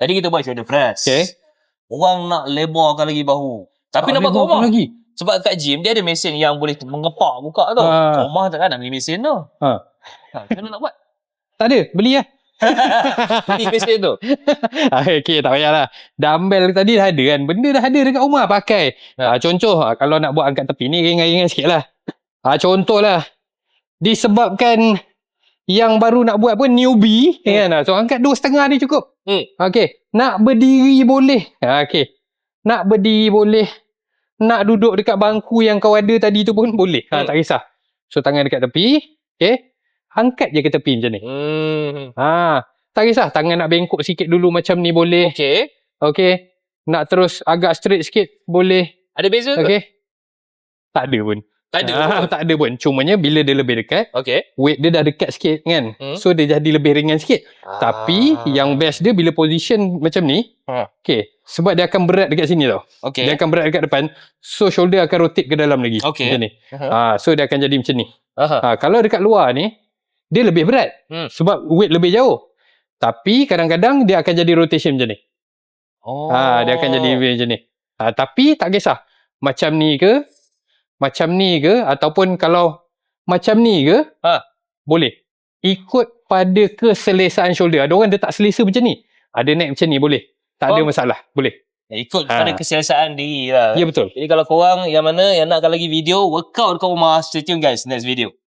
Tadi kita buat shoulder press. Okay. Orang nak lebarkan lagi bahu. Tapi nak buat kat rumah. lagi. Sebab kat gym dia ada mesin yang boleh mengepak buka tau. Kat rumah takkan nak beli mesin tu. Macam mana nak buat? Tak ada, beli lah. Beli mesin tu. Okay, tak payahlah. Dumbbell tadi dah ada kan. Benda dah ada dekat rumah, pakai. Contoh, kalau nak buat angkat tepi ni, ringan-ringan sikit lah. Contoh lah. Disebabkan yang baru nak buat pun newbie, kan? So, angkat 2,5 ni cukup. Okay. Nak berdiri boleh. Okay. Nak berdiri boleh. Nak duduk dekat bangku yang kau ada tadi tu pun boleh. Tak kisah. So, tangan dekat tepi. Okay. Angkat je ke tepi macam ni. Tak kisah. Tangan nak bengkok sikit dulu macam ni boleh. Okay. Nak terus agak straight sikit boleh. Ada beza ke? Okay. Tak ada pun. Tak ada pun. Cumanya bila dia lebih dekat, weight dia dah dekat sikit kan. So dia jadi lebih ringan sikit. Tapi yang best dia bila position macam ni, okay, sebab dia akan berat dekat sini tau. Dia akan berat dekat depan. So shoulder akan rotate ke dalam lagi. Macam ni. So dia akan jadi macam ni. Kalau dekat luar ni, dia lebih berat. Sebab weight lebih jauh. Tapi kadang-kadang dia akan jadi rotation macam ni. Dia akan jadi macam ni. Tapi tak kisah. Macam ni ke, ataupun kalau macam ni ke, boleh. Ikut pada keselesaan shoulder. Ada orang dia tak selesa macam ni. Ada naik macam ni, boleh. Tak ada masalah, boleh. Ikut pada keselesaan diri lah. Ya, betul. Jadi kalau korang yang mana yang nakkan lagi video workout dekat rumah, stay tune guys next video.